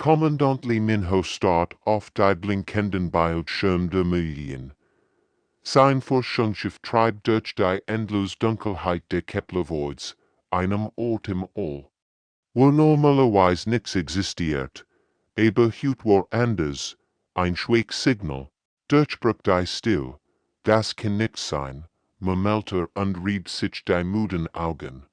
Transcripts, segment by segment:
Kommandant Lee Min-ho start auf die blinkenden Bildschirm der Medien. Sein Forschungsschiff treibt durch die endlose Dunkelheit der Kepler-Voids, einem Ort im All, wo normalerweise nichts existiert, aber heute woanders, ein Schweiksignal, durchbricht die Still, das kann nichts sein, murmelte und rieb sich die müden Augen.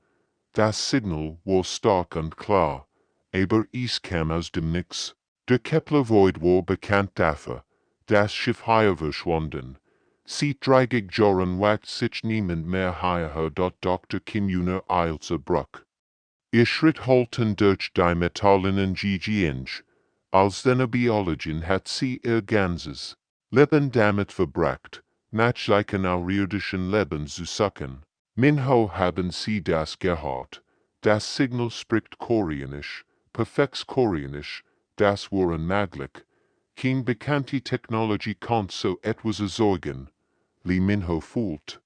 Das Signal war stark und klar, aber es kam aus dem Nix. Der Kepler-Void war bekannt dafür, das Schiff hier verschwunden. Seit 30 Jahren wagt sich niemand mehr hierher, dort Dr. Kim Junior eilte Bruck. Ihr Schritt holten durch die metallenen Gigi-Inch. Als seine Biologin hat sie ihr ganzes Leben damit verbracht, Nachzeichen außerirdischen Lebens zu suchen. Min-ho haben sie das gehört. Das Signal spricht Koreanisch, perfektes Koreanisch, das war unmöglich. Keine bekannte Technologie konnte so etwas erzeugen. Lee Min-ho fühlt.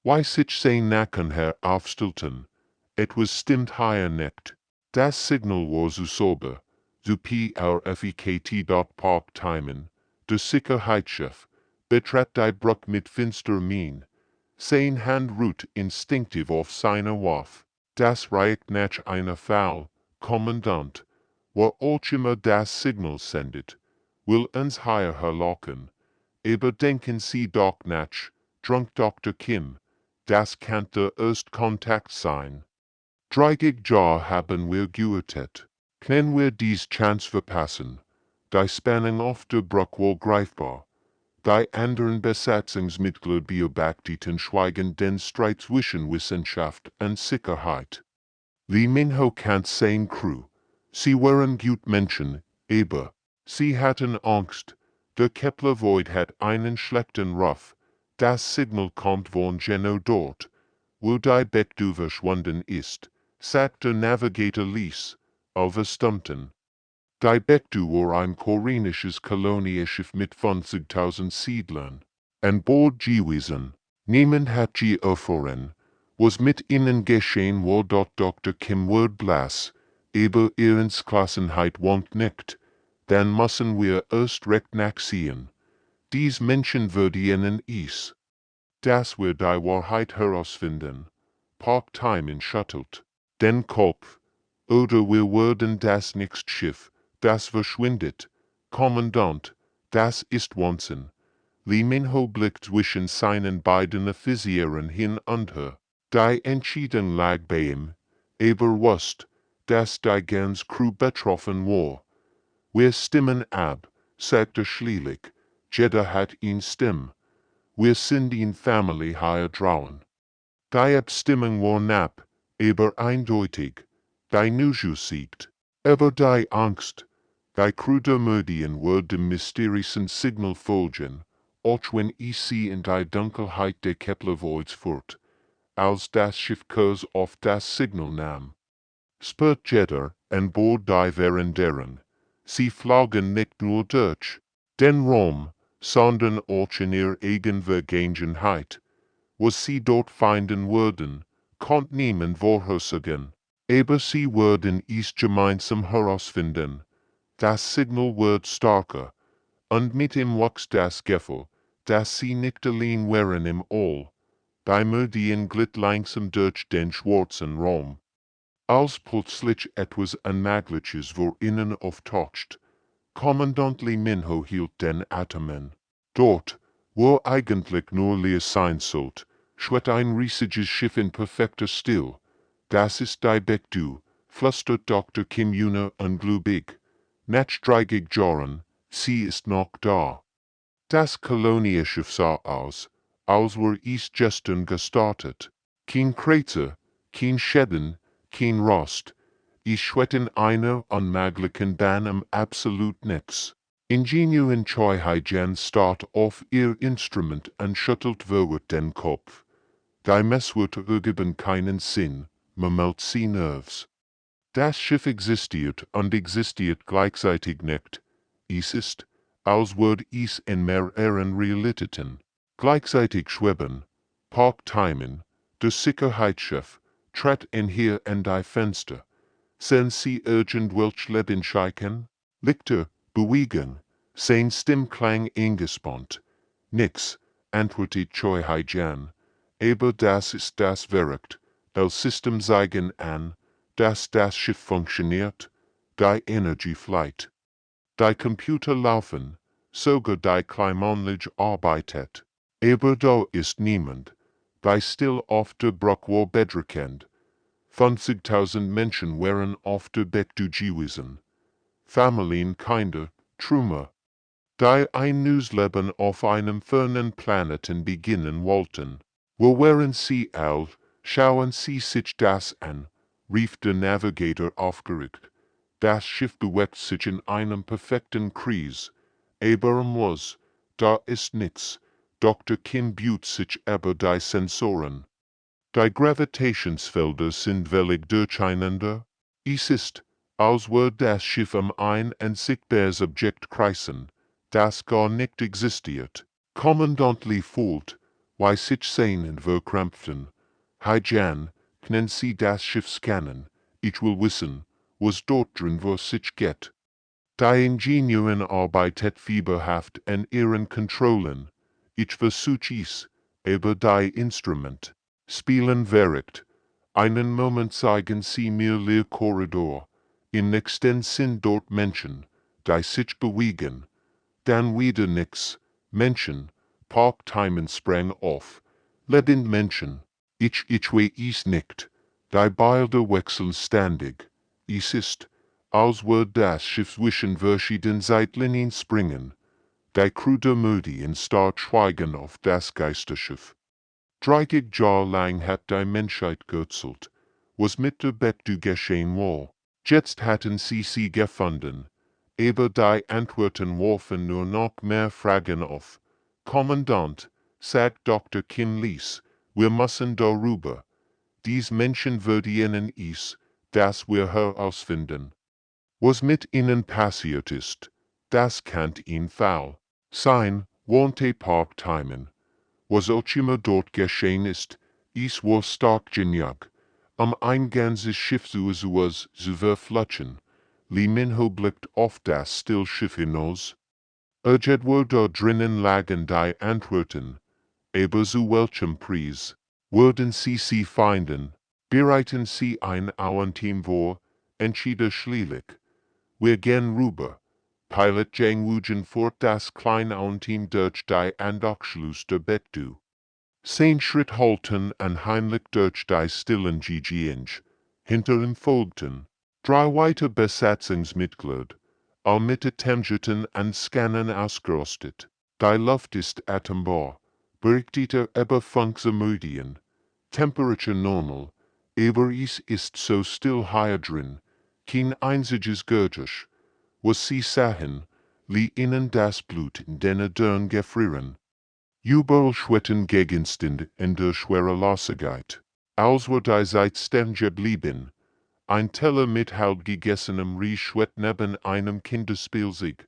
Wie sich sein Nacken aufstellten. Etwas stimmt hier nicht. Das Signal war so sauber, so perfekt. Part-Timen. Der Sicherheitschef betrat die Brücke mit finster Mien. Sein Hand ruht instinktiv auf seiner Waffe. Das reicht nach einer Fall, Kommandant. Wo auch immer das Signal sendet, will uns hierher locken. Aber denken Sie doch nach, drunk Dr. Kim, das kann der Erstkontakt sein. 30 Jahre haben wir gewartet. Können wir dies Chance verpassen? Die Spannung auf der Brücke war greifbar. Die anderen Besatzungsmitglieder beobachteten schweigend den Streit zwischen Wissenschaft und Sicherheit. Lee Min-ho kannte seine Crew. Sie waren gut Menschen, aber sie hatten Angst. Der Kepler-Void hat einen schlechten Ruf. Das Signal kommt von genau dort, wo die Bettdecke verschwunden ist, sagte Navigator Lies, Overstumpten. Die Bettdecke war ein koreanisches Kolonieschiff mit 50.000 Siedlern. An Bord gewesen. Niemand hat sie erfahren. Was mit ihnen geschehen war dort Dr. Kim wird blass, aber ihre Klassenheit wohnt nicht. Dann müssen wir erst recht nachsehen. Dies Menschen würden es. Das wir die Wahrheit herausfinden. Part-Timen schüttelt den Kopf. Oder wir werden das nächste Schiff, das verschwindet. Kommandant, das ist Wahnsinn. Lee Min-ho blickt zwischen seinen beiden Offizieren hin und her. Die Entscheidung lag bei ihm, aber wusste, dass die ganze Crew betroffen war. Wir stimmen ab, sagte schließlich, jeder hat eine Stimme. Wir sind in Familie hier draußen. Die Abstimmung war knapp, aber eindeutig. Die News siegt, aber die Angst. Die Crew der Medien wird dem mysteriösen Signal folgen, auch wenn sie in die Dunkelheit der Kepler-Voids führt. Als das Schiff Kurs auf das Signal nahm, spürt jeder an Bord die Veranderen. Sie flogen nicht nur durch den Raum, sondern auch in ihrer eigenen Vergangenheit. Was sie dort finden würden, konnte niemand vorhersagen. Aber sie würden es gemeinsam herausfinden. Das Signal wird stärker, und mit ihm wächst das Gefühl, dass sie nicht allein wären im All. Die Medien glitt langsam durch den schwarzen Raum. Als plötzlich etwas Unmögliches vor ihnen auftaucht. Kommandant Lee Min-ho hielt den Atem an. Dort, wo eigentlich nur Leer sein sollte, schwirrt ein riesiges Schiff in perfekter Still. Das ist die Bettdecke, flüstert Dr. Kim Junior ungläubig. Nach 30 Jahren, sie ist noch da. Das Kolonieschiff sah aus, als wär es gestern gestartet. Kein Krater, kein Schäden, kein Rost. Es schwirrt in einer unmöglichen Bahn absolut nichts. Ingenieur in Choi Hai-jan starrt auf ihr Instrument und schüttelt verwirrt den Kopf. Die Messwörter ergeben keinen Sinn, murmelt sie nervös. Das Schiff existiert und existiert gleichzeitig nicht. Es ist, als würde es in mehreren Realitäten gleichzeitig schweben. Part-Timen, der Sicherheitschef, tritt in hier an die Fenster. Sehen Sie irgendwelche Lebenszeichen? Lichter, bewiegen, sein Stimmklang eingespannt. Nix, antwortet Choi Hai-Jan, aber das ist das Werk, das System zeigen an, dass das Schiff funktioniert, die Energie flieht. Die Computer laufen, sogar die Klimaanlage arbeitet. Aber da ist niemand, die still auf der Brücke war bedreckend. 50.000 Menschen wären auf der Becke gewesen. Familien, Kinder, Trümmer, die ein neues Leben auf einem fernen Planeten beginnen wollten. Wo wären sie all, schauen sie sich das an, rief der Navigator aufgeregt. Das Schiff bewegt sich in einem perfekten Kreis. Aber was, da ist nix. Dr. Kim beugt sich über die Sensoren. Die Gravitationsfelder sind völlig durcheinander. Es ist, als würde das Schiff ein unsichtbares Objekt kreisen, das gar nicht existiert. Kommandant Lee fort, wie sich seinen verkrampften. Hai-Jan, können Sie das Schiff scannen? Ich will wissen, was dort drin vor sich geht. Die Ingenieurin arbeitet fieberhaft an ihren Kontrollen. Ich versuche es, aber die Instrument spielen verrückt. Einen Moment zeigen Sie mir leer Korridor. Im nächsten sind dort Menschen, die sich bewegen. Dann wieder nix. Menschen, Parktimen sprang auf. Lebend Menschen. Ich weiß nicht. Die Bilder wechseln ständig. Es ist, als würde das Schiff zwischen verschiedenen Zeitlinien springen. Die Crew der Mödien starrt schweigend auf das Geisterschiff. 30 Jahre lang hat die Menschheit gerzählt, was mit der Becke geschehen war. Jetzt hatten sie gefunden. Aber die Antworten warfen nur noch mehr Fragen auf. Kommandant, sagt Dr. Kim Lees, wir müssen darüber. Dies Menschen würdigen es, dass wir herausfinden. Was mit ihnen passiert ist, das kann ihn Fall sein, warnte Parktimen. Was auch immer dort geschehen ist, es war stark genug, ein ganzes Schiff zu verflutschen. Lee Min-ho blickt auf das Stillschiff hinaus. Irgendwo da drinnen lagen die Antworten. Aber zu welchem Preis? Würden sie finden? Bereiten sie ein Auenteam vor? Entschiede schließlich. Wir gehen rüber. Pilot Jang Wujen fort das kleine Auenteam durch die Andockschluss der Becke. 10 Schritt halten und heimlich durch die stillen Ginge. Hinter ihm folgten 3 weitere Besatzungsmitglieder, all mit Temjeten und Scannen ausgerüstet. Die Luft ist atombar, berichtete über Funksamödien. Temperature normal, aber es ist so still hier drin, kein einziges Geräusch. Was sie sahen, lieh ihnen das Blut in den Dörren gefrieren. Überall schweten Gegenstände in der Schwerelosigkeit. Als wir die Zeit stehen geblieben. Ein Teller mit halb gegessenem Reis schwett neben einem Kinderspielzeug.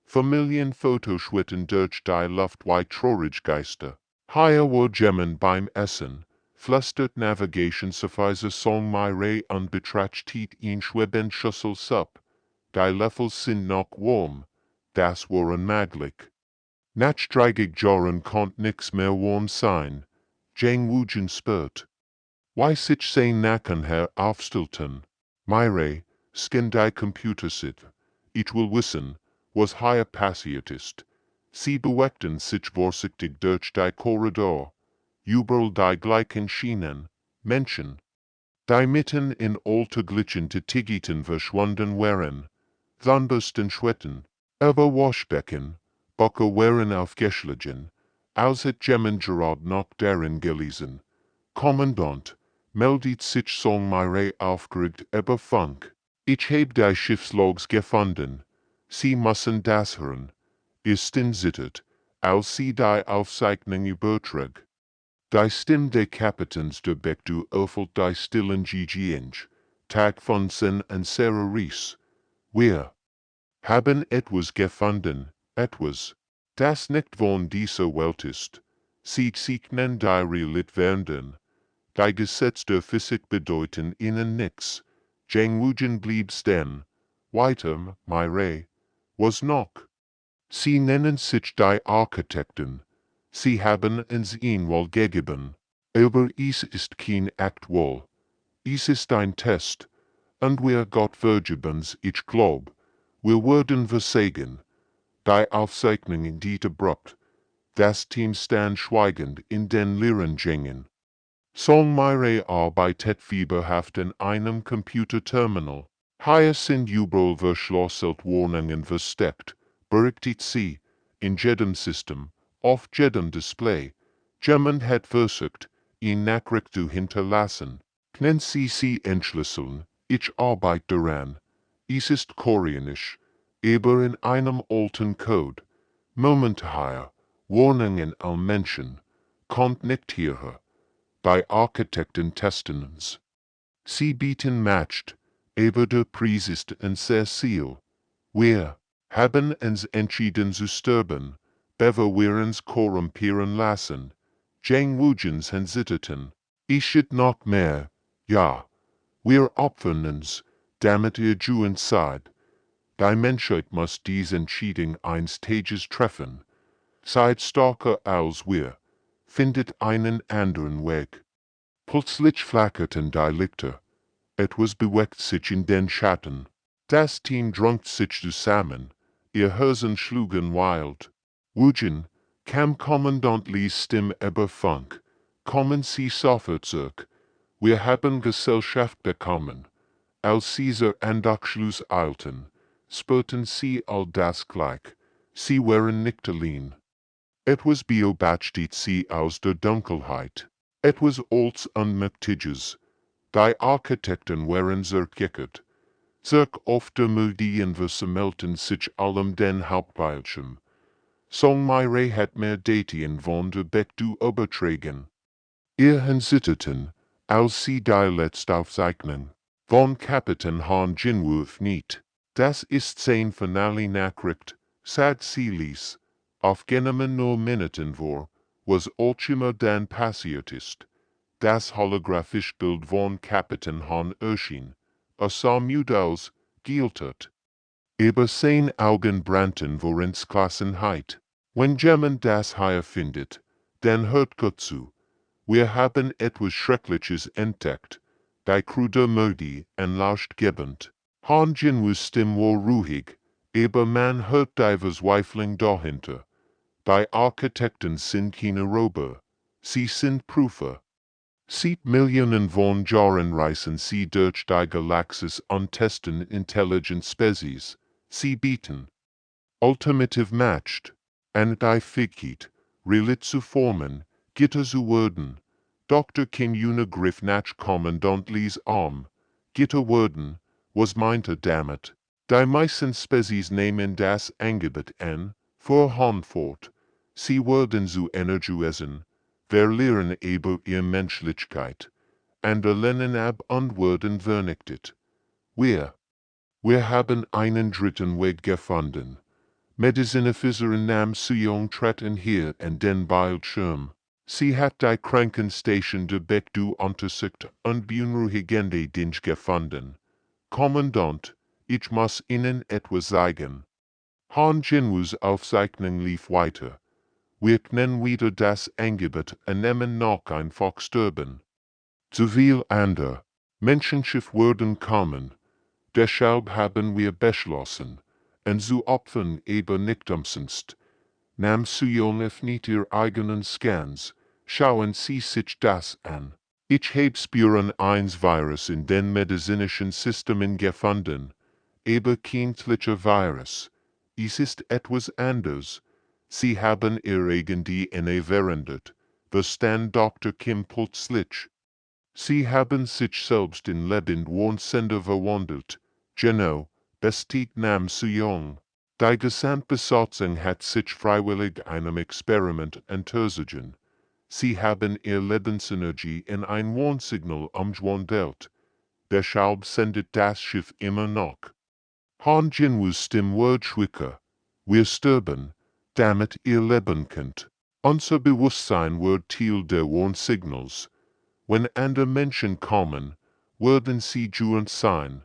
Familienfotos schwetten durch die Luft wie Traurigeister. Hier war Gemmen beim Essen, flüstert Navigation Suffice Song Myre und betrachtet ihn schweben Schüssel Supp. Die Löffel sind noch warm. Das war unmöglich. Nach 30 Jahren konnte nix mehr warm sein. Jang Wujen spürt. Wie sich sein Nacken aufstellten. Myre, scan die Computer sit. Ich will wissen, was hier passiert ist. Sie bewegten sich vorsichtig durch die Korridor. Überall die gleichen Schienen, Menschen. Die mitten in alter glitschende Tigiten verschwunden waren. Zahnbürsten schwetten, über Waschbecken, Böcke waren aufgeschlagen, als het Gemmen gerade noch darin gelesen. Kommandant, meldet sich Song Myre aufgeregt über Funk. Ich heb die Schiffslogs gefunden. Sie müssen das hören. Ist zittert, als sie die Aufzeichnung übertrug. Die Stimme des Kapitäns der Becke öffelt die stillen Ginge, Tag von Sen und Sarah Rees. Wir haben etwas gefunden, etwas, das nicht von dieser Welt ist. Sie zeichnen die Realität werden. Die Gesetze der Physik bedeuten ihnen nichts. Jang Wujen blieb stehen. Weiter, Myre, was noch. Sie nennen sich die Architekten. Sie haben uns ihn wohl gegeben. Aber es ist kein Aktuell. Es ist ein Test. Und wir Gott vergebens, ich glaub, wir würden versagen. Die Aufzeichnungen die abrupt. Das Team stand schweigend in den leeren Gängen. Song Myre arbeitet fieberhaft in einem Computerterminal. Hier sind überall verschlosselt Warnungen versteckt, berichtet sie, in jedem System, auf jedem Display. Jemand hat versucht, ihn Nachricht zu hinterlassen. Können sie entschlüsseln, ich arbeite daran. Es ist koreanisch, aber in einem alten Code. Moment hier, Warnungen an Menschen, kommt nicht hierher. Bei Architekten testenens. Sie bieten matcht, aber der Preis ist ein sehr viel. Wir haben uns entschieden zu sterben, bevor wir uns korrumpieren lassen. Jang Wugens hensitterten. Ich schütt noch mehr, ja. Wir opfern uns, damit ihr Juden seid. Die Menschheit muss dies Entscheidung eines Tages treffen. Seid starker als wir. Findet einen anderen Weg. Plötzlich flackerten die Lichter. Etwas bewegt sich in den Schatten. Das Team drängt sich zusammen. Ihr Herzen schlugen wild. Wujen, kam Kommandant Lees Stimme über Funk. Kommen Sie sofort zurück. Wir haben Gesellschaft bekommen. Als Caesar an Schluss eilten, spürten sie all das gleich. Sie waren nicht allein. Etwas beobachtet sie aus der Dunkelheit. Etwas Olds Unmächtiges. Die Architekten waren zerkickert. Auf der Melodien versammelten sich allem den Hauptbildschirm. Song Myre hat mehr Daten von der Beck zu übertragen. Ihr hensitterten, als sie die letzte Aufzeichnung von Kapitän Han Jinwoo nicht. Das ist sein Finale Nachricht, sagt sie ließ. Aufgenommen nur Minuten vor, was ultima dann passiert ist. Das holographische Bild von Kapitän Han erschien. Sah müde aus, gieltet. Aber sein Augen brannten vor Entschlossenheit. Wenn jemand das hier findet, dann hört Gott zu. Wir haben etwas Schreckliches entdeckt. Die krude Mördi enlauschtgebend. Han Jinwus Stimme war ruhig, aber man hört die Verzweiflung dahinter. Die Architekten sind keine Roboter. Sie sind Prüfer. Seit Millionen von Jahren reisen sie durch die Galaxis und testen intelligent Spezies. Sie bieten ultimative matched, and die Fähigkeit, Relit zu formen, Gitter zu werden. Dr. Kim Una griff nach Kommandant Lees Arm. Gitter werden, was meinte damit? Die meisten Spezies nehmen das Angebot an, fuhr Han fort. Sie werden zu energiesen, verlieren aber ihre Menschlichkeit, und lehnen ab und werden vernichtet. Wir haben einen dritten Weg gefunden. Medizinefisserin Nam Suyong treten hier in den Bildschirm. Sie hat die Krankenstation der Beck du untersucht und beunruhigende Dinge gefunden. Kommandant, ich muss Ihnen etwas sagen. Han Jinwus Aufzeichnung lief weiter. Wir können wieder das Angebot annehmen noch einfach sterben. Zu viel andere Menschenschiff werden kommen. Deshalb haben wir beschlossen, und zu opfern aber nicht umsonst. Nam Suyong öffnet ihr eigenen Scans, schauen Sie sich das an. Ich habe spüren eins Virus in den medizinischen Systemen gefunden, aber kein klicher Virus. Es ist etwas anderes. Sie haben ihr eigen DNA verändert, verstand Dr. Kim plötzlich. Sie haben sich selbst in lebend Warnsender verwandelt. Genau, bestätigt Nam Suyong. Die Gesamtbesatzung hat sich freiwillig einem Experiment unterzogen. Sie haben ihr Lebensenergie in ein Warnsignal umgewandelt. Deshalb sendet das Schiff immer noch. Han Jinwus Stimme wird schwächer. Wir sterben, damit ihr leben könnt. Unser Bewusstsein wird Teil der Warnsignals. Wenn andere Menschen kommen, werden sie Juden sein.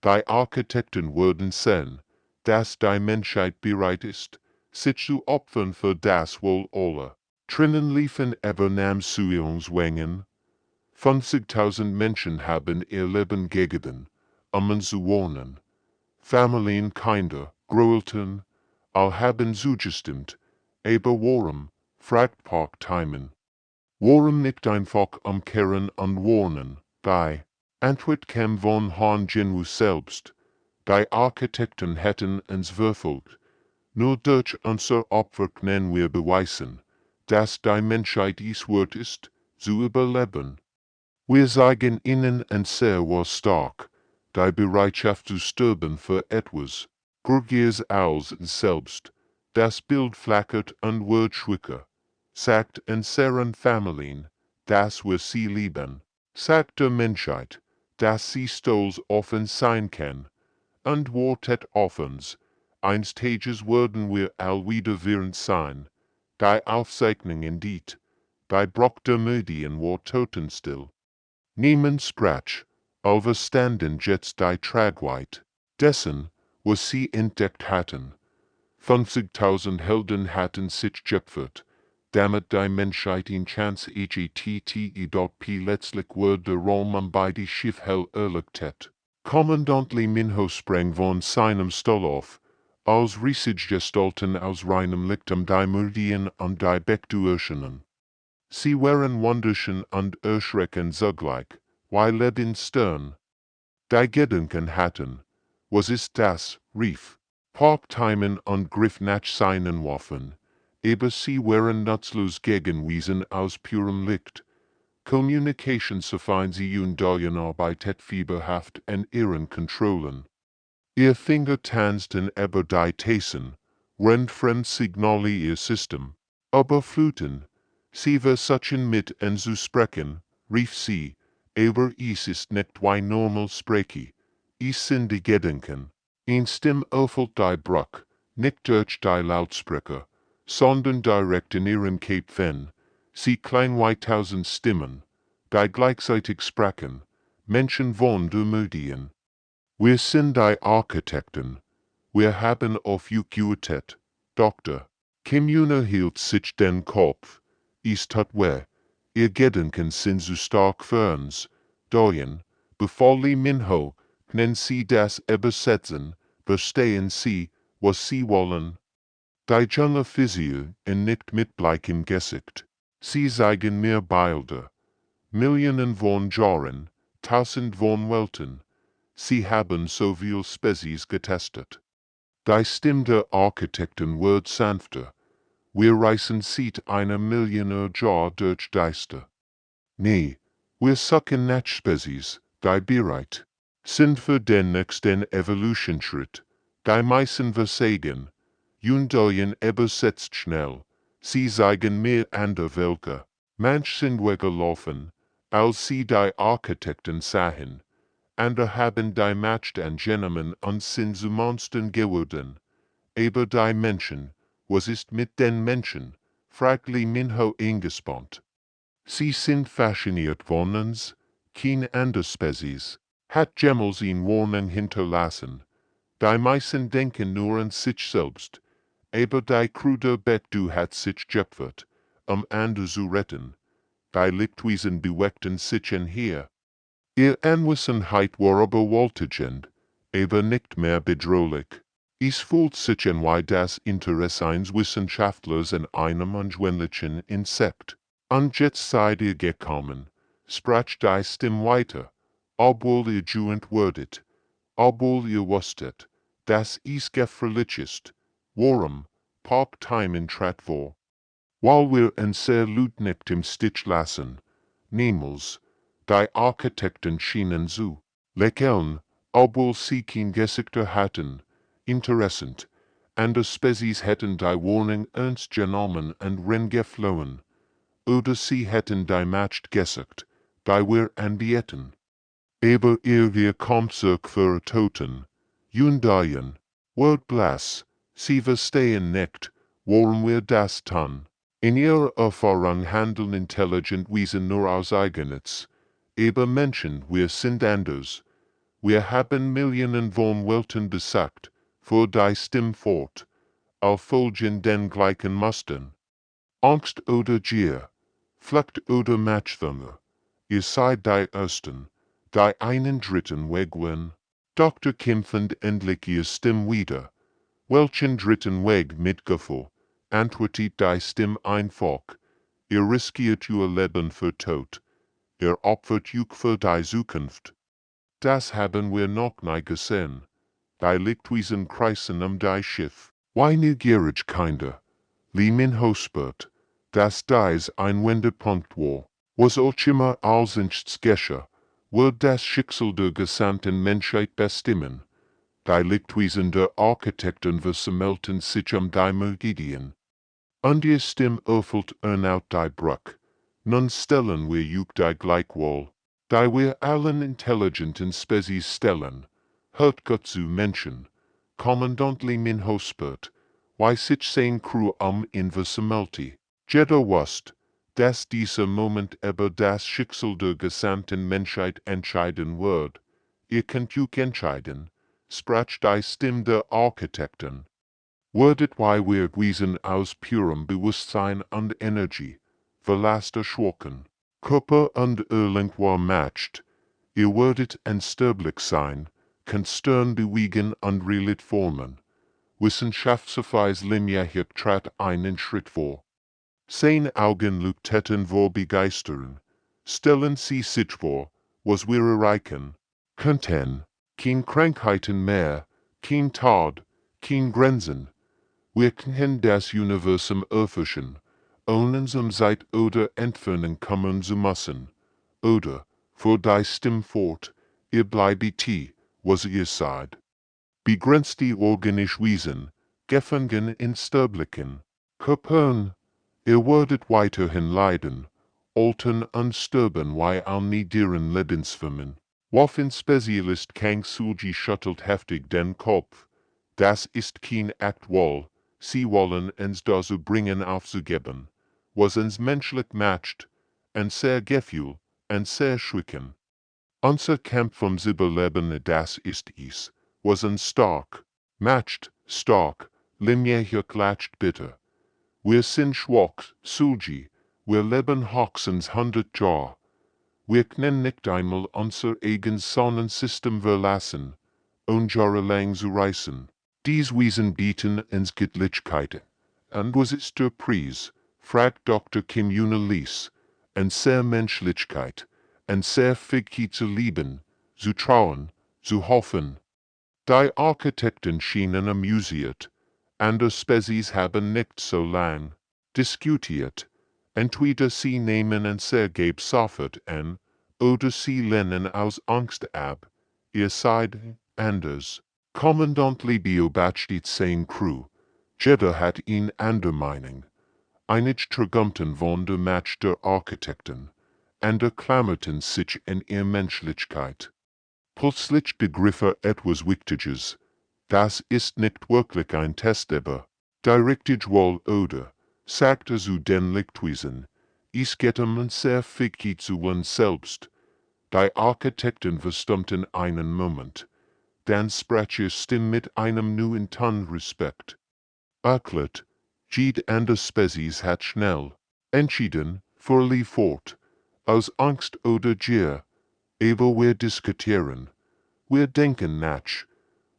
Die Architekten werden sehen, dass die Menschheit bereit ist, sich zu opfern für das Wohl aller. Drinnen liefen aber Namsuiungswängen. 50.000 Menschen haben ihr Leben gegeben, zu wohnen. Familien, Kinder, Groelten, all haben zugestimmt, aber warum, fragt Park-Timen. Warum nicht einfach umkehren und wohnen? Die Antwort kam von Herrn Genu selbst. Die Architekten hätten uns verfolgt. Nur durch unser Opfer können wir beweisen, dass die Menschheit es wert ist, zu überleben. Wir zeigen ihnen ein sehr stark, die Bereitschaft zu sterben für etwas, größeres als selbst. Das Bild flackert und wird schwächer. Sagt unseren Familien, dass wir sie lieben. Sagt der Menschheit, dass sie stolz auf uns sein kann. Und wartet auf uns. Einst Tages werden wir allwiederkehrend sein. Die Aufzeichnungen diet. Die Bruch der Medien war totenstill. Niemand sprach, overstanden jetzt die Tragweite dessen, was sie entdeckt hatten. 50.000 Helden hatten sich geopfert, damit die Menschheit in Chance EGTTE.P letztlich wurde Rom bei die Schiff hell erlegt. Kommandant Lee Minho sprang von seinem Stuhl auf, als Riesig-Gestalten aus reinem Licht die Meridian und die Beck durchschienen. Sie waren wunderschön und erschreckend zugleich, weil Leben stern. Die Gedanken hatten, was ist das, rief Park-Timen und griff nach seinen Waffen, aber sie waren nutzlos gegen Wesen aus purem Licht. Communication seien sie Arbeitet fieberhaft an ihren Kontrollen. Ihr Finger tanzten aber die Thesen, fremd Signale ihr System, überfluten. Sie versuchen mit uns zu sprechen, rief sie, aber es ist nicht wie normal spreche. Es sind die Gedanken. Ein Stimme erfüllt die Bruch, nicht durch die Lautsprecher, sondern direkt in ihrem Kopf. Sie klein wie 1000 Stimmen, die gleichzeitig sprachen, Menschen von der Medien. Wir sind die Architekten. Wir haben auf euch gewartet, Doktor. Kommune hielt sich den Kopf. Es tut weh. Ihr Gedanken sind zu stark für uns. Dahin, befahl Lee Minho, können Sie das übersetzen, verstehen Sie, was Sie wollen. Die junge Physio nicht mit bleikem Gesicht. Sie zeigen mir Bilder. Millionen von Jahren, tausend von Welten. Sie haben so viel Spezies getestet. Die Stimme der Architekten wird sanfter. Wir reißen seit einer Millionen Jahr durch Geister. Nee, wir suchen nach Spezies, die bereit sind für den nächsten Evolutionsschritt. Die meisten versagen. Jundoyen übersetzt schnell. Sie zeigen mir andere Welke. Manch sind weggelaufen, als sie die Architekten sahen. Andere haben die Macht angenommen und sind zu Monstern geworden. Aber die Menschen, was ist mit den Menschen? Fragt Lee Minho eingespannt. Sie sind fasziniert von uns, kein andere Spezies, hat jemals in Warnung hinterlassen. Die meisten denken nur an sich selbst, aber die krude Betu hat sich geopfert, andere zu retten. Die Lichtwesen bewegten sich hier. Ihr Anwesenheit war überwältigend, aber nicht mehr bedrohlich. Es fühlt sich an wie das Interesse eines Wissenschaftlers an einem ungewöhnlichen Insekt. Und jetzt seid ihr gekommen, sprach die Stimme weiter, obwohl ihr juend wurdet, obwohl ihr wusstet, dass es gefährlich ist. Warum? Park-Timen trat vor. Weil wir uns sehr laut nicht im Stich lassen, niemals. Die Architekten schienen zu lächeln, obwohl sie kein Gesichter hatten. Interessant. Andere Spezies hätten die Warnung ernst genommen und reingeflohen. Oder sie hätten die Macht gesagt, die wir anbieten. Aber wir kommt zurück für Toten. Jundayen. Word bless. Sie verstehen nicht, warum wir das tun. In ihrer Erfahrung handeln intelligent Wesen nur aus Eigennutz. Aber Menschen, wir sind anders. Wir haben Millionen von Welten besucht, vor die Stimme fort, auf Folgen den gleichen Mustern. Angst oder Gier, Flucht oder Matchthunger, ihr seid die Ersten, die einen dritten Weg wollen. Dr. Kim fand endlich ihr Stimme wieder. Welchen dritten Weg mit Gefühl, antwortet die Stimme einfach. Ihr riskiert ihr Leben für Tod. Ihr opfert euch für die Zukunft. Das haben wir noch nie gesehen. Die Lichtwesen kreisen die Schiff. Wie neugierig Kinder. Wie min Hosbert. Das dies ein Wendepunkt war. Was auch immer als ins Gesche, wird das Schicksal der gesamten Menschheit bestimmen. Die Lichtwesen der Architekten versammelten sich die Mögidien. Und ihr Stimme erfüllt out die Bruck. Nun stellen wir euch die Gleichwohl, die wir allen intelligenten Spezies stellen. Hört Gott zu Menschen. Kommandantli min Hosbert. Wie sich sein Crew in versammelte. Jeder wusst, dass dieser Moment über das Schicksal der gesamten Menschheit entscheiden wird. Ihr könnt euch entscheiden, sprach die Stimme der Architekten. Werdet wie wir Wesen aus purem Bewusstsein und Energie, verlasster schwachen, Körper und Erling war matcht. Ihr werdet unsterblich sein, könnt Stern bewegen und Relit formen. Wissenschaftsfreies Linie trat einen Schritt vor. Sein Augen leuchteten vor Begeisterung. Stellen Sie sich vor, was wir erreichen könnten. Kein Krankheiten mehr, kein Tod, kein Grenzen. Wir können das Universum erforschen, ohne zum Zeit oder Entfernung kommen zu müssen. Oder, vor die Stimme fort, ihr bleibet, was ihr seid. Begrenzte organische Wesen, gefangen in sterblichen Körpern. Ihr werdet weiterhin leiden, altern und sterben wie all niederen Lebensformen. Woraufhin Spezialist Kang Sulji schüttelt heftig den Kopf. Das ist kein Akt wohl. Sie wollen uns dazu bringen aufzugeben, was uns menschlich macht, und sehr Gefühl, und sehr schwicken. Unser Kampf ums Überleben, das ist es, was uns stark macht, stark, limjähig klatscht bitter. Wir sind schwach, Sulji, wir leben höchstens 100 Jahre. Wir können nicht einmal unser eigenes Sonnensystem verlassen, jahrelang zu reisen. Dies Wesen bieten uns Göttlichkeit. Und was ist der Preis? Fragt Dr. Kim Lies. Und sehr Menschlichkeit. Und sehr Fähigkeit zu lieben, zu trauen, zu hoffen. Die Architekten schienen amüsiert. Andere Spezies haben nicht so lang diskutiert. Entweder sie nehmen und sehr gelb sofort an, oder sie lehnen aus Angst ab. Ihr seid anders. Kommandant Libio batschtet sein Crew. Jeder hat ihn andere Meinung. Einige tragumten von der Match der Architekten. Andere klammerten sich in ihrer Menschlichkeit. Plötzlich begriff etwas Wichtiges. Das ist nicht wirklich ein Test aber. Richtig wohl oder, sagte zu den Lichtwesen. Es geht sehr viel zu uns selbst. Die Architekten verstummten einen Moment. Dann sprach ihr Stimme mit einem neuen Ton Respekt. Erklärt, jede andere Spezies hat schnell, entschieden, verlief fort, aus Angst oder Gier, ehe wir diskutieren. Wir denken nach,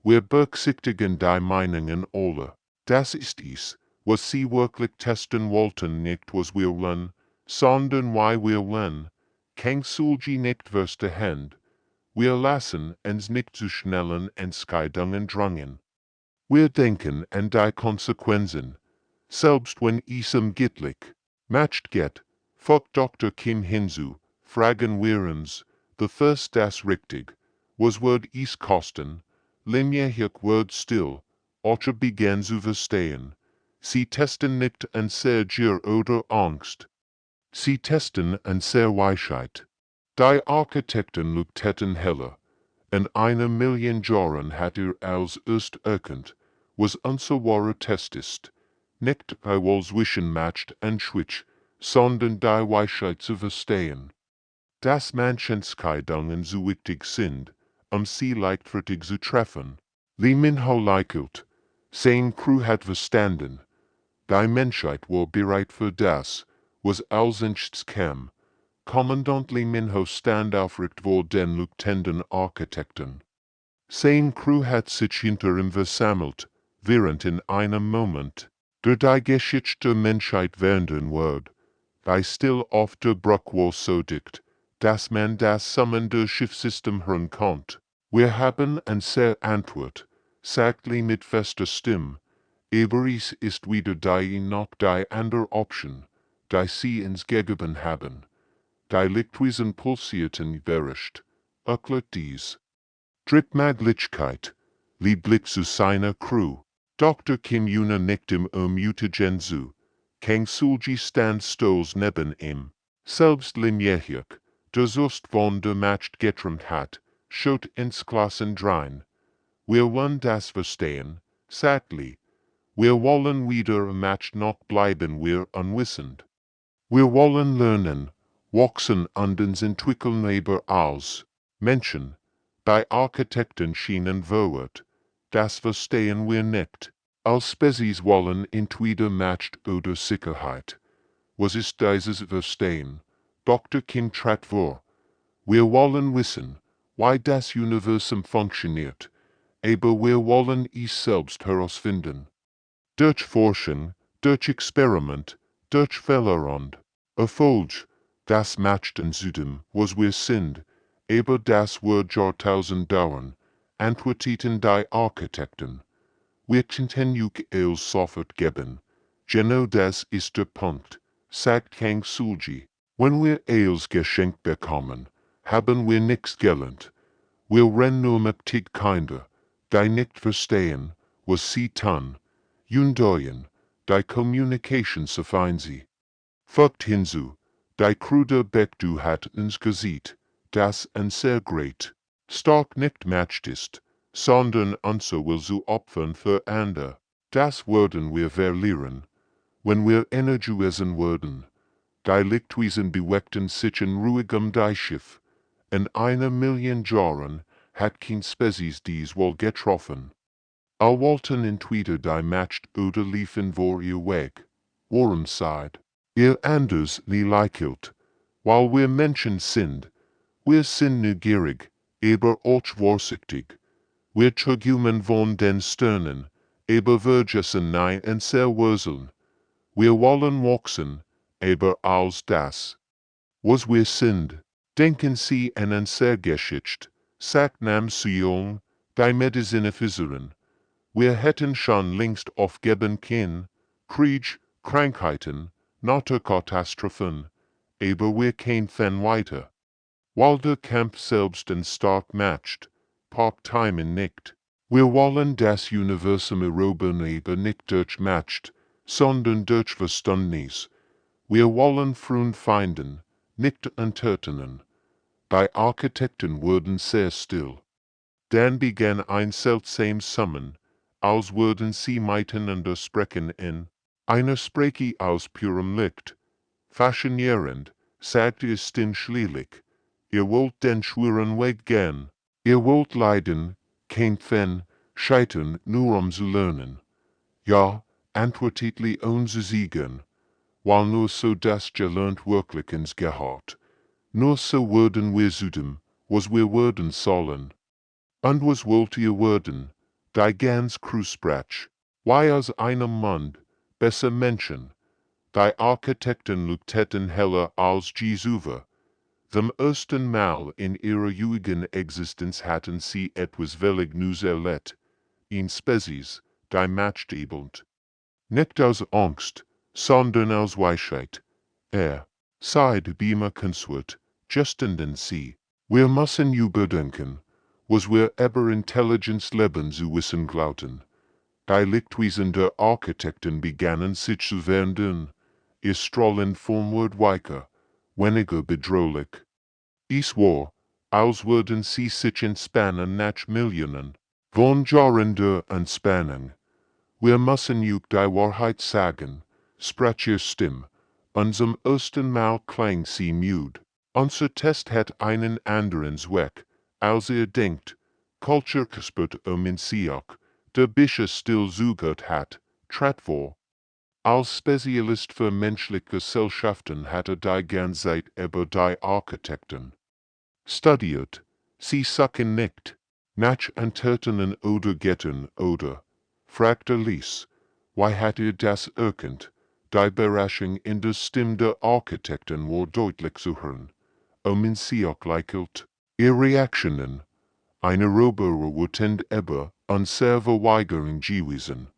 wir berücksichtigen die Meinungen aller. Das ist es, was sie wirklich testen wollten, nicht was wir wollen, sondern wie wir wollen. Kein Sulji nicht was der Hand. Wir lassen uns nicht zu schnellen Entscheidungen drängen. Wir denken an die Konsequenzen, selbst wenn es göttlich matcht geht. Folgt Dr. Kim hinzu, fragen wir uns, the first das richtig, was wird es kosten, limjähig wird still, oder begann zu verstehen. Sie testen nicht an sehr Gier oder Angst. Sie testen an sehr Weisheit. Die Architekten leuchteten heller. In einer Million Jahren hat als erst erkannt, was unser wahrer Test ist. Nicht die Wahl zwischen Macht und Schwach, sondern die Weisheit zu verstehen. Dass manche Entscheidungen so wichtig sind, sie leichtfertig zu treffen. Wie Minhau likelt, sein Crew hat verstanden, die Menschheit war bereit für das, was als nächstes kam. Kommandant Lee Minho stand aufrecht vor den Lieutenant Architekten. Sein Crew hat sich hinter ihm versammelt, während in einem Moment, der die Geschichte der Menschheit wenden wird, die still auf der Brücke war so dicht, dass man das summende Schiffssystem hören konnte. Wir haben eine sehr Antwort, sagt Lee mit fester Stimme, aber es ist wieder die noch die andere Option, die sie uns gegeben haben. Die Lichtwesen pulsierten überrascht. Erklärt dies. Drittmöglichkeit. Lee blickt zu seiner Crew. Dr. Kim Yuna nickt ihm ermutigend zu. Kang Sulji stand stolz neben ihm. Selbst Lim Yehik, der Sost von der Macht geträumt hat, schaut ins Klassen drein. Wir wollen das verstehen, sagt Lee. Wir wollen wieder Macht noch bleiben wir unwissend. Wir wollen lernen, wachsen und uns entwickeln aber als Menschen. Bei Architekten schienen wird, das verstehen wir nicht. Als Spezies wollen entweder Macht oder Sicherheit. Was ist dieses Verstehen? Dr. Kim trat vor. Wir wollen wissen, wie das Universum funktioniert, aber wir wollen es selbst herausfinden. Durch Forschung, durch Experiment, durch Fehler und Erfolg, das macht uns Süden, was wir sind, aber das wird Jahrtausend dauern, antworteten die Architekten. Wir können es sofort geben. Genau das ist der Punkt, sagt Kang Sulji. Wenn wir es geschenkt bekommen, haben wir nichts gelernt. Wir rennen nur mit Kinder, die nicht verstehen, was sie tun. Jundoyen, die Communication suffieren sie. Fügt hinzu, die krude Beckdu hat uns gesehen, dass ein sehr great, stark nicht Macht ist, sondern unser will zu opfern für andere. Das werden wir verlieren, wenn wir energiesen werden. Die Lichtwesen bewegten sich in ruhigem Schiff. In 1 Million Jahren hat kein Spezies dies wohl getroffen. Al wollten entweder die Macht oder liefen vor ihr Weg. Warum seid ihr anders wie likelt? Weil wir Menschen sind. Wir sind neugierig, aber auch vorsichtig. Wir trügen von den Sternen, aber vergessen nie en sehr Wurzeln. Wir wollen wachsen, aber als das, was wir sind. Denken Sie an unsere Geschichte, sagt Nam Suyong, die Mediziner Physikerin. Wir hätten schon längst aufgeben können, Krieg, Krankheiten, Naturkatastrophen, aber wir kämpfen weiter. Weil der Kampf selbst den stark macht, Pop-Timen nicht. Wir wollen das Universum erobern aber nicht durch Macht, sondern durch Verständnis. Wir wollen Freund finden, nicht entertainen. Die Architekten wurden sehr still. Dann begann ein seltsames Summen, als würden sie miteinander sprechen in einer Sprache aus purem Licht. Faszinierend, sagte es stimmschließlich. Ihr wollt den schweren Weg gehen. Ihr wollt leiden, kämpfen, scheitern, nur zu lernen. Ja, antwortet Lee zu siegen. Weil nur so das gelernt wirklich ins Gehört. Nur so würden wir zudem, was wir werden sollen. Und was wollt ihr werden? Die ganz Crew-Sprach. Wie aus einem Mund, besser Menschen. Die Architekten leuchteten heller als Jesuve. Zum ersten Mal in ihrer jüngeren Existenz hatten sie etwas völlig Neues erlebt. In Spezies, die Machtgebend. Nicht aus Angst, sondern aus Weisheit. Seid Beamer Consort, gestanden sie. Wir müssen überdenken, was wir über Intelligenz leben zu wissen glaubten. Die Lichtwesen der Architekten begannen sich zu verändern. Ihr Strahlen formward weicher, weniger bedrohlich. Es war, als würden sie sich entspannen nach Millionen von Jahren der Entspannung. Wir müssen die Wahrheit sagen, sprach ihr Stimme. Unserem ersten Mal klang sie müde. Unser Test hat einen anderen Zweck, als ihr denkt. Culturkespert Siak, der Bische still zugehört hat, Tratfor. Als Spezialist für menschliche Gesellschaften hatte die Ganzeit über die Architekten studiert. Sie suchen nicht nach Antwerten oder Gettern oder, fragte Lies, why hat das erkannt? Die Überraschung in der Stimme der Architekten war deutlich zu hören. Siak lächelt. Ihre Reaktionen. Eine Roboter wurden über Anserverweigerung gewesen.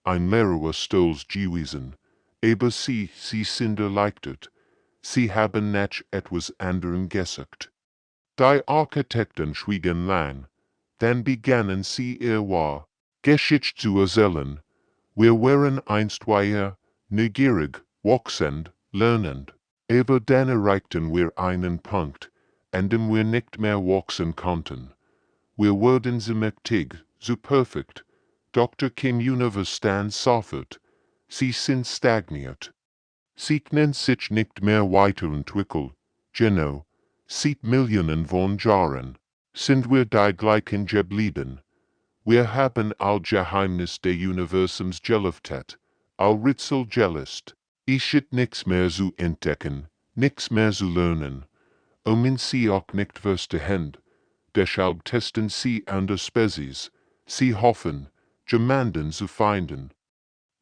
Ein Lehrer stolz gewesen. Aber sie sind erleichtert. Sie haben nach etwas anderem gesagt. Die Architekten schwiegen lang. Dann begannen sie ihr Geschichte zu erzählen. Wir waren einstweiler, neugierig, wachsend, lernend. Aber dann erreichten wir einen Punkt, an dem wir nicht mehr wachsen konnten. Wir wurden so mächtig, so perfekt. Dr. Kim Universtand sofort. Sie sind stagniert. Sie können sich nicht mehr weiterentwickeln. Genau. Seit Millionen von Jahren sind wir die gleichen geblieben. Wir haben all Geheimnis des Universums gelüftet, all Rätsel gelöst. Ich hätte nichts mehr zu entdecken, nichts mehr zu lernen. Sie auch nicht verstehen. Deshalb testen sie an der Spezies. Sie hoffen, jemanden zu finden,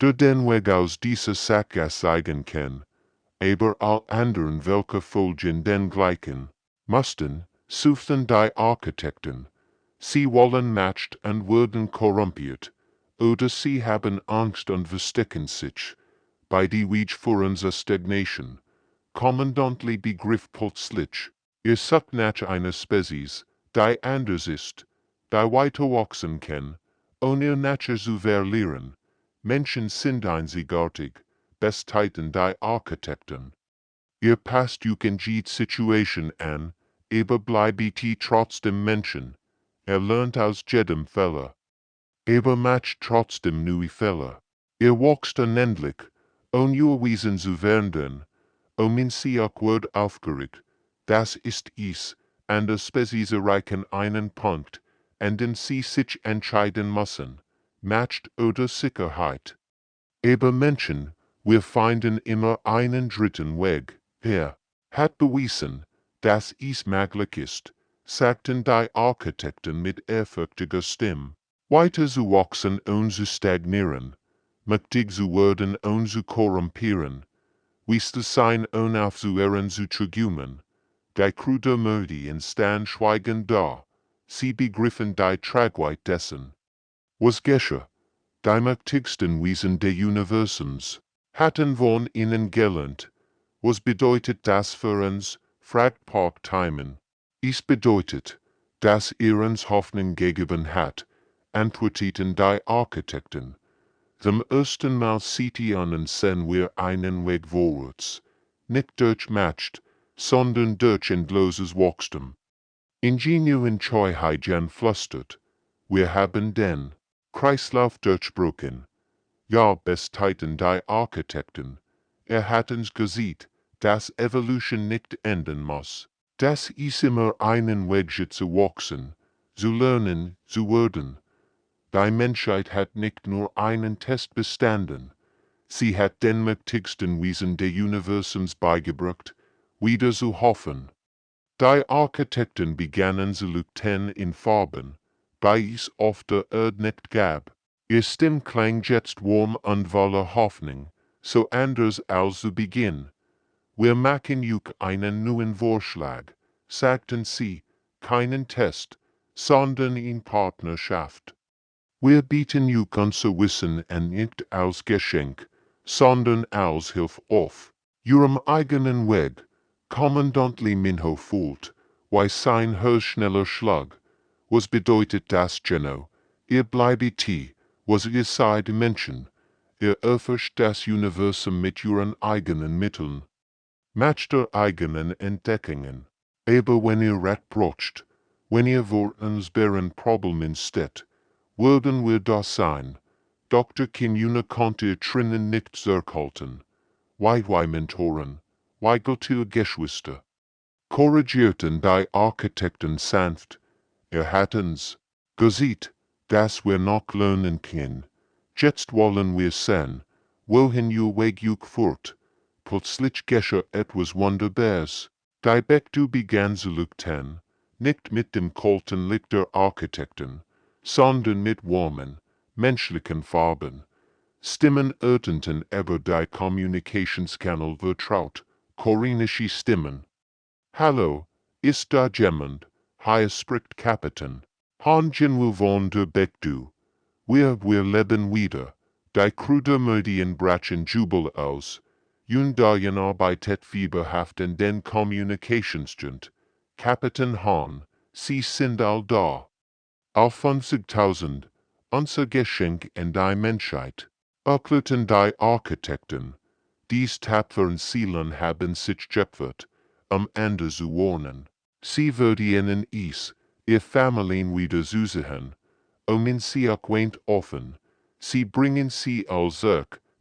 der den Weg aus dieser Sache zeigen kann. Aber all anderen welche folgen den gleichen Mustern, suchten die Architekten. Sie wollen matcht und werden korrumpiert, oder sie haben Angst und verstecken sich. Bei die Weg für unsere Stagnation. Kommandantli begriff plötzlich, ihr sucht nach einer Spezies, die anders ist, die weiter wachsen kann, ohne ihr Natur zu verlieren. Menschen sind einzigartig, Bestheiten die Architekten. Ihr passt euch in jede Situation an, aber bleibt trotzdem Menschen. Lernt aus jedem Fehler. Aber macht trotzdem neue Fehler. Ihr wächst unendlich, ohne ihr Wesen zu verändern. Sie auch wird aufgeregt. Das ist es, an der Spezies erreichen einen Punkt, an dem sie sich entscheiden müssen, Macht oder Sicherheit. Aber Menschen, wir finden immer einen dritten Weg. Hat bewiesen, dass es möglich ist, sagten die Architekten mit ehrfürchtiger Stimme. Weiter zu wachsen ohne zu stagnieren, mächtig zu werden ohne zu korrumpieren, wies zu sein ohne aufzuhören zu träumen. Die krude Mördi stand schweigend da, sie begriffen die Tragweite dessen. Was geschah? Die mächtigsten Wesen des Universums hatten von ihnen gelernt. Was bedeutet das für uns? Fragt Park Timon. Es bedeutet, dass ihr uns Hoffnung gegeben hat, antworteten die Architekten. Zum ersten Mal sehen wir einen Weg vorwärts, nicht durch Macht, sondern durch endloses Wachstum. Ingenieur in Choi-Hai-Jan flüstert, wir haben den Kreislauf durchbrochen. Ja, Bestheiten die Architekten. Hat uns gesehen, dass Evolution nicht enden muss. Das ist immer einen Weg zu wachsen, zu lernen, zu werden. Die Menschheit hat nicht nur einen Test bestanden. Sie hat den mächtigsten Wesen des Universums beigebracht, wieder zu hoffen. Die Architekten begannen zu leuchten in Farben, bei es auf der Erde nicht gab. Ihr Stimme klang jetzt warm und voller Hoffnung, so anders als zu Beginn. Wir machen euch einen neuen Vorschlag, sagten sie, keinen Test, sondern in Partnerschaft. Wir bieten euch unser Wissen an nicht als Geschenk, sondern als Hilfe auf ihrem eigenen Weg. Kommandantli Minho fühlt, wie sein Herz schneller Schlag. Was bedeutet das genau? Ihr bleibet hier, was ihr seid Menschen. Ihr erforscht das Universum mit euren eigenen Mitteln. Macht der eigenen Entdeckungen. Aber wenn ihr Rat brocht, wenn ihr vor uns bären Problemen steht, würden wir da sein. Dr. Kim konnte drinnen nicht zurückhalten. Why Mentoren, why Geschwister. Korrigierten die Architekten sanft. Hatten's. Gesieht, dass wir noch lernen können. Jetzt wollen wir sehen, wohin ihr Weg euch führt. Plötzlich geschah etwas Wunderbares. Die Beck du begann zu leuchten, nicht mit dem kalten Licht der Architekten, sondern mit warmen, menschlichen Farben. Stimmen öffneten über die Kommunikationskanal vertraut, koreanische Stimmen. Hallo, ist da jemand? Hier spricht Kapitän. Hangen wir von der Beck du. Wir leben wieder. Die Kruder Medien brachen Jubel aus. Jundayen arbeitet fieberhaft in den Kommunikationsdienst. Kapitän Hahn, Sie sind all da. Auf 50.000, unser Geschenk in die Menschheit. Erklärten die Architekten. Dies tapferen Seelen haben sich geopfert, Ende zu warnen. Sie würden ihr Familien wieder suchen, sie acquaint offen. Sie bringen sie als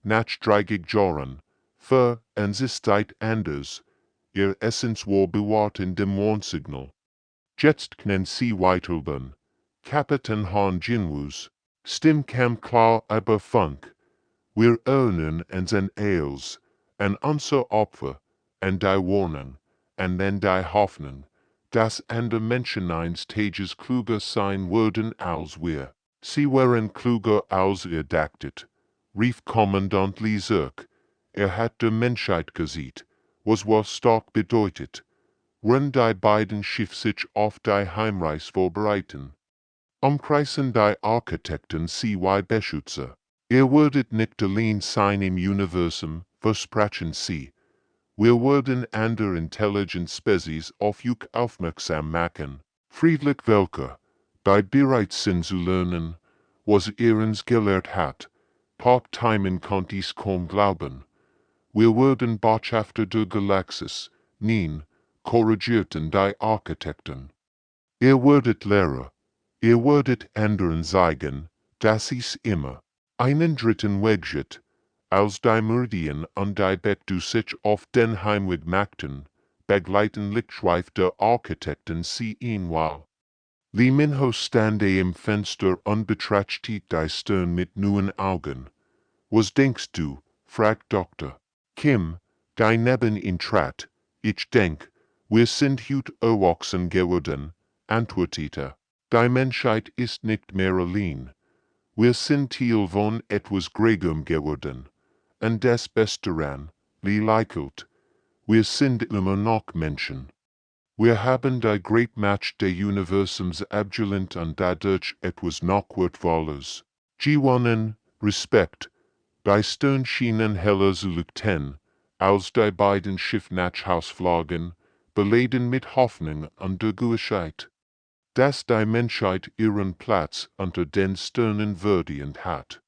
nach 30 Jahren, für es ist anders, ihr Essens war bewahrt in dem Warnsignal. Jetzt können sie weiterleben. Kapitän Hahn Jinwus, Stim kam klar über Funk. Wir erinnern uns an alles, an unser Opfer, an die Warnung, an die Hoffnung, dass andere Menschen eines Tages kluger sein würden als wir. Sie waren kluger als ihr dachtet, rief Kommandant Lee zurück. Hat der Menschheit gesehen, was stark bedeutet, wenn die beiden Schiffe sich auf die Heimreise vorbereiten. Umkreisen die Architekten Beschützer. Würdet nicht allein sein im Universum, versprechen sie. Wir werden andere intelligent Spezies auf euch aufmerksam machen. Friedlich welche, die bereit sind zu lernen, was uns gelehrt hat. Part-Timen konnte ich kaum glauben. Wir werden Botschafter der Galaktische, nein, korrigierten die Architekten. Werdet Lehrer. Werdet anderen zeigen, dass es immer einen dritten Weg gibt, als die Meridian und die Beck du sich auf den Heimweg machten, begleiten Lichtschweif der Architekten sie ihn while. Lee Minho stande im Fenster und betrachtete die Stirn mit neuen Augen. Was denkst du? Fragt Dr. Kim, die neben ihn trat. Ich denk, wir sind heute erwachsen geworden, antwortete. Die Menschheit ist nicht mehr allein. Wir sind Teil von etwas Gregem geworden. Und das Beste daran, Lee lächelt, wir sind immer noch Menschen. Wir haben die Great Match des Universums abgelehnt und dadurch etwas noch Wertvolles gewonnen, Respekt. Die Stern schienen heller zu leuchten, als die beiden Schiffe nach Haus flogen, beladen mit Hoffnung und der Gewissheit, dass die Menschheit ihren Platz unter den Sternen verdient hat.